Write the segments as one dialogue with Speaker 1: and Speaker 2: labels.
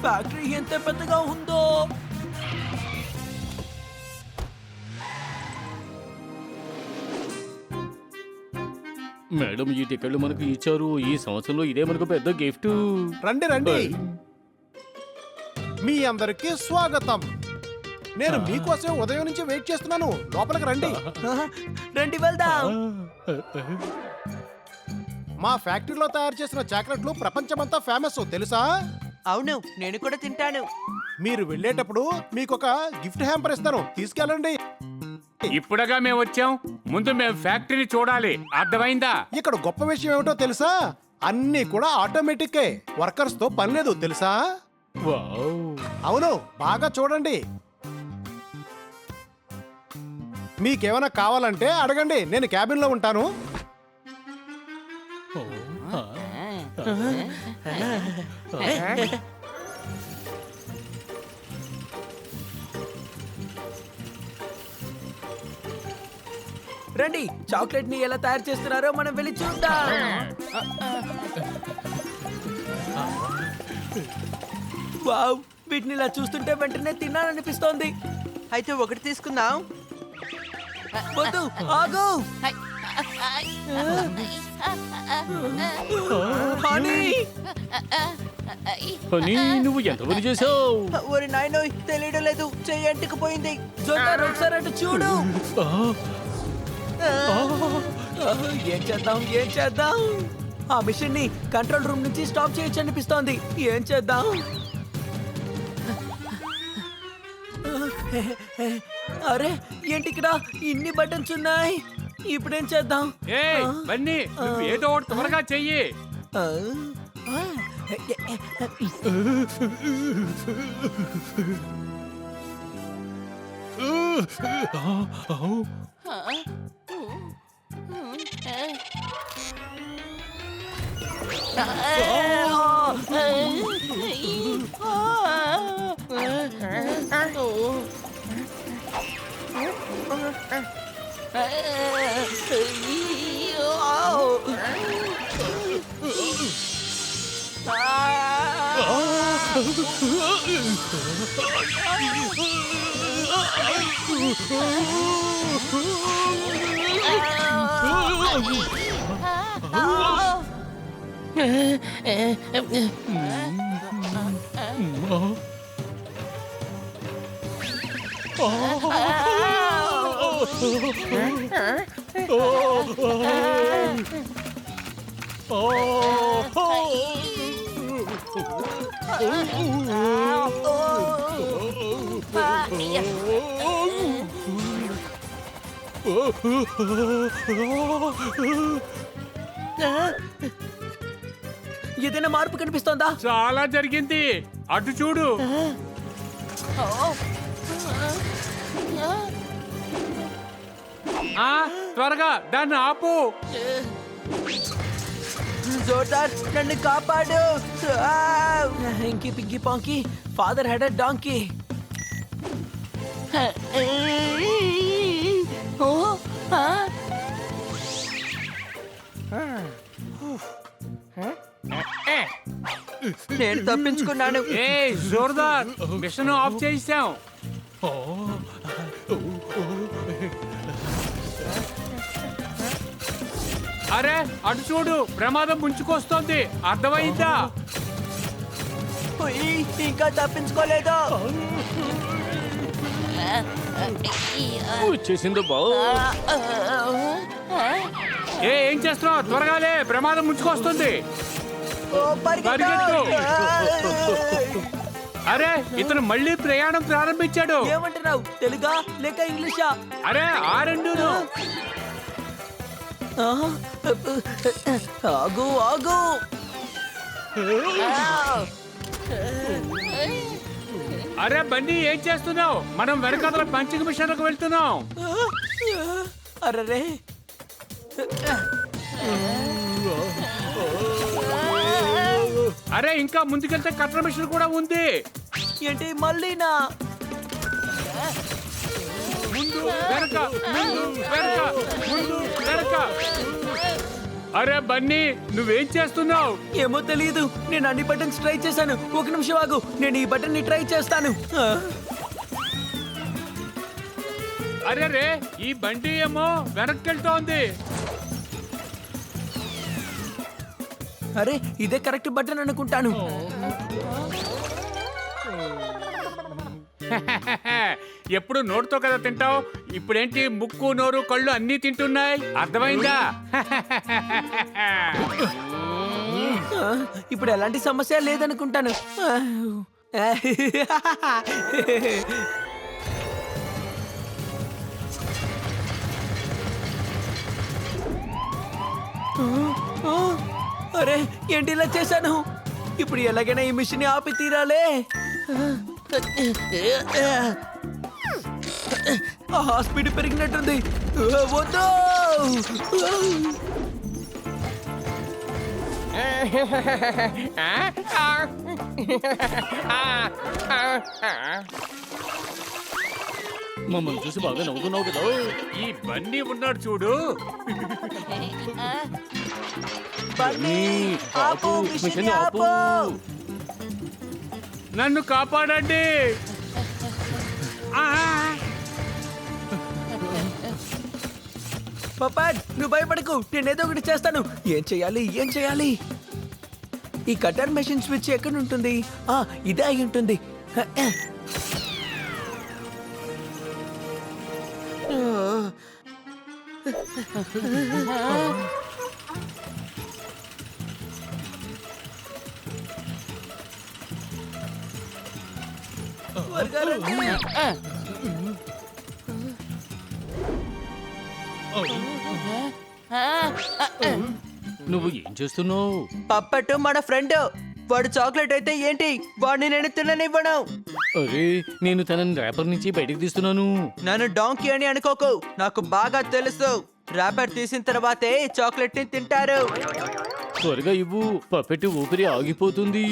Speaker 1: Factory ఎంత పెద్దగా ఉందో.
Speaker 2: మేడం ఈ టికెట్లు మనకు ఇచ్చారు. ఈ సంవత్సరంలో ఇదే మనకు పెద్ద గిఫ్ట్.
Speaker 3: రండి రండి, మీ అందరికి స్వాగతం. నేను మీకోసం ఉదయం నుంచి వెయిట్ చేస్తున్నాను. లోపలికి రండి.
Speaker 1: రండి వెళ్దాం.
Speaker 3: మా ఫ్యాక్టరీలో తయారు చేసిన చాక్లెట్లు ప్రపంచమంతా ఫేమస్, తెలుసా?
Speaker 1: అవును, నేను కూడా తింటాను.
Speaker 3: మీరు వెళ్ళేటప్పుడు మీకు ఒక గిఫ్ట్ హ్యాంపర్ ఇస్తాను, తీసుకెళ్ళండి.
Speaker 4: ఇప్పుడుగా మేము వచ్చాం, ముందు మేము ఫ్యాక్టరీ చూడాలి, అర్థమైందా?
Speaker 3: ఇక్కడ గొప్ప విషయం ఏమిటో తెలుసా? అన్ని కూడా ఆటోమేటిక్, వర్కర్స్ తో పని లేదు, తెలుసా?
Speaker 2: వావ్.
Speaker 3: అవును, బాగా చూడండి. మీకేమైనా కావాలంటే అడగండి, నేను క్యాబిన్ లో ఉంటాను.
Speaker 2: ఓ, ఆ.
Speaker 1: రండి, చాక్లెట్ ని ఎలా తయారు చేస్తున్నారో మనం వెళ్ళి చూద్దాం. వావ్, వీటిని ఇలా చూస్తుంటే వెంటనే తినాలనిపిస్తోంది. అయితే ఒకటి తీసుకుందాం. వద్దు, ఆగు. హనీ,
Speaker 2: హనీ, నువ్వు ఎంత పని చేసావు?
Speaker 1: ఒరి నాయనో, తెలియడం లేదు, చెయ్యి అంటుకుపోయింది. జోర్దార్, ఒకసారి అటు చూడు. ఏం చేద్దాం, ఏం చేద్దాం? ఆ మిషన్ ని కంట్రోల్ రూమ్ నుంచి స్టాప్ చేయొచ్చు అనిపిస్తోంది. ఏం చేద్దాం? అరే, ఏంటి ఇక్కడ ఇన్ని బటన్స్ ఉన్నాయి? ఇప్పుడేం చేద్దాం?
Speaker 4: ఏయ్ బన్నీ, నువ్వు ఏదో ఒకటి త్వరగా చెయ్యి.
Speaker 1: ఆ, ఆ, ఏదైనా మార్పు కనిపిస్తోందా?
Speaker 4: చాలా జరిగింది, అటు చూడు. త్వరగా దాన్ని ఆపు.
Speaker 1: జోర్దార్, నన్ను కాపాడు. ఇంకి పింకి పాంకి, ఫాదర్ హెడ్ డాంకీ. నేను తప్పించుకున్నాను.
Speaker 4: ఏ జోర్దార్, మిషన్ ఆఫ్ చేసాం. అరే అటు చూడు, ప్రమాదం ముంచుకొస్తోంది, అర్థమైందా?
Speaker 1: ఇంకా తప్పించుకోలేదు.
Speaker 2: వచ్చేసిందో బావు.
Speaker 4: ఏం చేస్తున్నావు? త్వరగాలే, ప్రమాదం ముంచుకొస్తుంది. పరిగెత్తు. అరే, ఇతను మళ్ళీ ప్రయాణం ప్రారంభించాడు.
Speaker 1: ఏమంటున్నావు, తెలుగా లేక ఇంగ్లీషా?
Speaker 4: అరే ఆ రెండును.
Speaker 1: ఆగు ఆగు.
Speaker 4: అరే బన్నీ, ఏం చేస్తున్నావు? మనం వెనకాతల పంచింగ్ మిషన్లకు వెళ్తున్నాం.
Speaker 1: అరే,
Speaker 4: అరే ఇంకా ముందుకెళ్తే కట్టర్ మిషన్ కూడా ఉంది.
Speaker 1: ఏంటి మళ్ళీనా?
Speaker 4: ముందు వెనక, ముందు వెనక, ముందు వెనక. అరే బన్నీ నువ్వేం చేస్తున్నావు?
Speaker 1: ఏమో తెలియదు. నేను అన్ని బటన్స్ ట్రై చేశాను. ఒక నిమిషం ఆగు, నేను ఈ బటన్ ని ట్రై చేస్తాను.
Speaker 4: అరే రే ఈ బండి ఏమో వెనక్కి వెళ్తోంది.
Speaker 1: అరే ఇదే కరెక్ట్ బటన్ అనుకుంటాను.
Speaker 4: ఎప్పుడు నోటితో కదా తింటావు, ఇప్పుడేంటి ముక్కు నోరు కళ్ళు అన్నీ తింటున్నాయి, అర్థమైందా?
Speaker 1: ఇప్పుడు ఎలాంటి సమస్య లేదనుకుంటాను. అరే ఏంటి ఇలా చేశాను? ఇప్పుడు ఎలాగైనా ఈ మిషన్ ఆపి తీరాలే. స్పీడ్ పెరిగినట్టుంది. వద్దు.
Speaker 2: మమ్మల్ని చూసి బాగా నవ్వుతున్నావు కదా.
Speaker 4: ఈ బండి ఉన్నాడు చూడు.
Speaker 1: బన్నీ, ఆపు, మిషన్ ఆపు.
Speaker 4: నన్ను కాపాడండి.
Speaker 1: పపాడ్ నువ్వు భయపడకు, నేనేదో ఒకటి చేస్తాను. ఏం చేయాలి? ఈ కటర్ మెషిన్ స్విచ్ ఎక్కడ ఉంటుంది? ఇదే అయి ఉంటుంది. త్వరగా రండి.
Speaker 2: నువ్వు ఏం చేస్తున్నావు?
Speaker 1: పప్పట్టు మన ఫ్రెండ్. వాడు చాక్లెట్ అయితే ఏంటి, వాడిని నేను తిననివ్వను.
Speaker 2: అరే నేను తనని ర్యాపర్ నుంచి బయటకు తీస్తున్నాను.
Speaker 1: నన్ను డాంకీ అని అనుకోకు, నాకు బాగా తెలుసు. ర్యాపర్ తీసిన తర్వాతే చాక్లెట్ ని తింటారు.
Speaker 2: త్వరగా ఇవ్వు, పప్పెట్టు ఊపిరి ఆగిపోతుంది.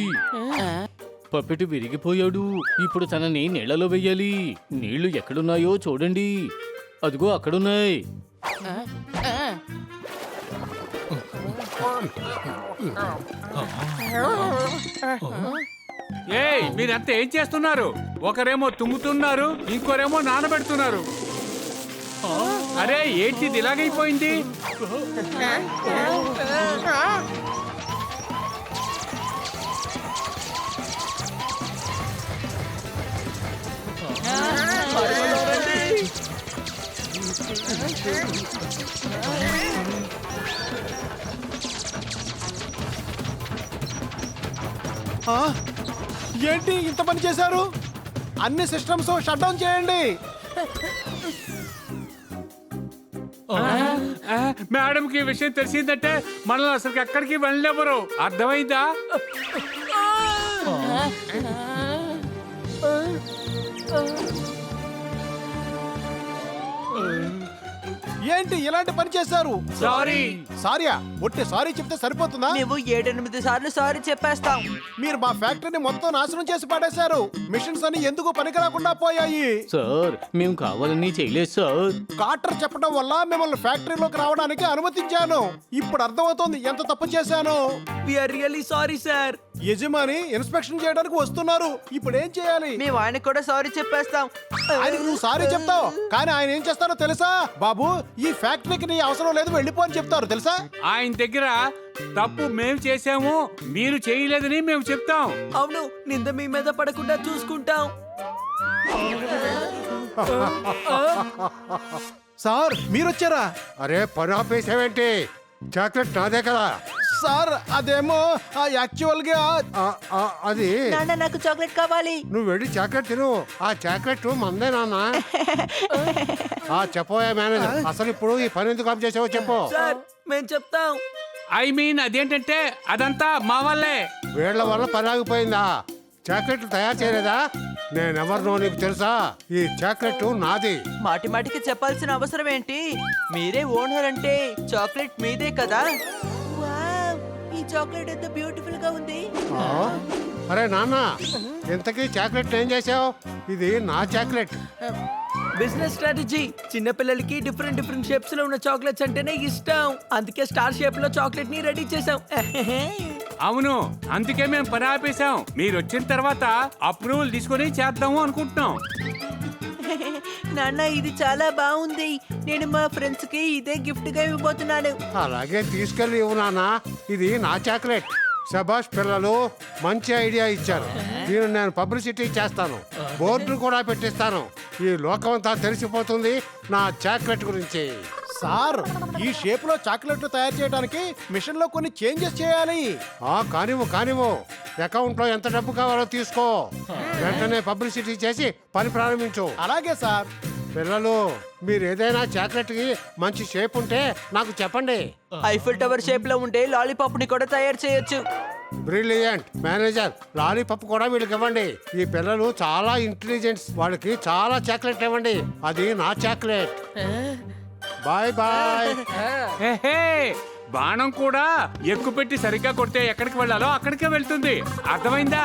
Speaker 2: పప్పెట్టు విరిగిపోయాడు. ఇప్పుడు తనని నీళ్లలో వెయ్యాలి. నీళ్లు ఎక్కడున్నాయో చూడండి. అదిగో అక్కడున్నాయి.
Speaker 4: ఏయ్ మీరంతా ఏం చేస్తున్నారు? ఒకరేమో తుమ్ముతున్నారు, ఇంకోరేమో నానబెడుతున్నారు. అరే ఏంటి ఇది ఇలాగైపోయింది?
Speaker 3: ఏంటి ఇంత పని చేశారు? అన్ని సిస్టమ్స్ షట్ డౌన్ చేయండి.
Speaker 4: మేడంకి ఈ విషయం తెలిసిందంటే మనల్ని అసలు ఎక్కడికి వెళ్ళలేవరు, అర్థమైందా?
Speaker 3: ఏంటి ఇలాంటి పని చేశారు?
Speaker 4: సారీ.
Speaker 3: సారీయా? ఒట్టి సారీ చెప్తే సరిపోతుందా?
Speaker 1: నువ్వు 7-8 సార్లు సారీ చెప్పేస్తాం.
Speaker 3: మీరు మా ఫ్యాక్టరీని మొత్తం నాశనం చేసి పడేశారు. మిషన్స్ అన్ని ఎందుకు పనికిరాకుండా పోయాయి.
Speaker 2: సార్ మేము కావాలని చేయలేదు సార్.
Speaker 3: కాటర్ చెప్పడం వల్ల మిమ్మల్ని ఫ్యాక్టరీలోకి రావడానికి అనుమతించాను. ఇప్పుడు అర్థమవుతోంది ఎంత తప్పు చేశాను.
Speaker 1: We are really sorry sir.
Speaker 3: యజమాని ఇన్స్పెక్షన్ చేయడానికి వస్తున్నారు. ఇప్పుడు ఏం చేయాలి?
Speaker 1: మేము ఆయనకు కూడా సారీ చెప్పేస్తాం.
Speaker 3: ఆయనకు నువ్వు సారీ చెప్తావు, కానీ ఆయన ఏం చేస్తారో తెలుసా? బాబు ఈ ఫ్యాక్టరీకి నీ అవసరం లేదు, వెళ్ళిపో అని చెప్తారు తెలుసా?
Speaker 4: ఆయన దగ్గర తప్పు మేము చేసాము, మీరు చేయలేదని మేము చెప్తాం.
Speaker 1: అవును, నింద మీ మీద పడకుండా చూసుకుంటాం.
Speaker 3: సార్ మీరొచ్చారా?
Speaker 5: అరే పని ఆపేసావేంటి? చాక్లెట్ నాదే కదా.
Speaker 3: సార్ అదేమో యాక్చువల్ గా
Speaker 5: అది
Speaker 1: నాన్న నాకు చాక్లెట్ కావాలి.
Speaker 5: నువ్వు వెళ్ళి చాక్లెట్ తిను. ఆ చాక్లెట్ మందే నాన్న. చెప్పోయా మేనేజర్, అసలు ఇప్పుడు ఈ పని ఎందుకు ఆఫ్ చేసావో చెప్పు.
Speaker 1: సార్ మేము చెప్తాం.
Speaker 4: ఐ మీన్ అదేంటంటే అదంతా మా వల్లే.
Speaker 5: వీళ్ల వల్ల పని ఆగిపోయిందా? చాక్లెట్లు తయారు చేయలేదా? నేనెవరినో నీకు తెలుసా? ఈ చాక్లెట్ నాది.
Speaker 1: మాటి మాటికి చెప్పాల్సిన అవసరం ఏంటి? మీరే ఓనర్ అంటే చాక్లెట్ మీదే కదా. వావ్, ఈ చాక్లెట్ ఎంత బ్యూటిఫుల్ గా ఉంది.
Speaker 5: అరే నాన్న, ఇంతకీ చాక్లెట్ ఏం చేసావు? ఇది నా చాక్లెట్.
Speaker 6: Business strategy. చిన్నపిల్లలకి డిఫరెంట్ డిఫరెంట్ షేప్స్ లో ఉన్న చాక్లెట్స్ అంటేనే ఇష్టం. అందుకే స్టార్ షేప్ లో చాక్లెట్ ని రెడీ చేసాం.
Speaker 4: అవును, అందుకే మేము పని ఆపేశాం. మీరు వచ్చిన తర్వాత అప్రూవల్ తీసుకొని చేద్దాము అనుకుంటున్నాం.
Speaker 1: నాన్న ఇది చాలా బాగుంది. నేను మా ఫ్రెండ్స్ కి ఇదే గిఫ్ట్ గా ఇవ్వబోతున్నాను.
Speaker 5: అలాగే తీసుకెళ్ళి ఇవ్వు నాన్న, ఇది నా చాక్లెట్. శబాష్ పిల్లలు, మంచి ఐడియా ఇచ్చారు. దీన్ని నేను పబ్లిసిటీ చేస్తాను, బోర్డు కూడా పెట్టిస్తాను. ఈ లోకమంతా తెలిసిపోతుంది నా చాక్లెట్ గురించి.
Speaker 3: సార్, ఈ షేప్ లో చాక్లెట్లు తయారు చేయడానికి మిషన్ లో కొన్ని చేంజెస్ చేయాలి.
Speaker 5: కానివ్వు. అకౌంట్ లో ఎంత డబ్బు కావాలో తీసుకో. వెంటనే పబ్లిసిటీ చేసి పని ప్రారంభించు.
Speaker 3: అలాగే సార్.
Speaker 5: పిల్లలు, మీరు ఏదైనా చాక్లెట్ కి మంచి షేప్ ఉంటే నాకు చెప్పండి.
Speaker 1: ఐఫిల్ టవర్ షేప్ లో ఉండే లాలీపాప్ ని కూడా తయారు చేయొచ్చు.
Speaker 5: బ్రిలియంట్. మేనేజర్, లాలీపాప్ కూడా వీళ్ళకి ఇవ్వండి. ఈ పిల్లలు చాలా ఇంటెలిజెంట్స్, వాళ్ళకి చాలా చాక్లెట్ ఇవ్వండి. అది నా చాక్లెట్. Bye bye.
Speaker 4: హే, బాణం కూడా ఎక్కువ పెట్టి సరిగ్గా కొడితే ఎక్కడికి వెళ్ళాలో అక్కడికే వెళ్తుంది. అర్థమైందా?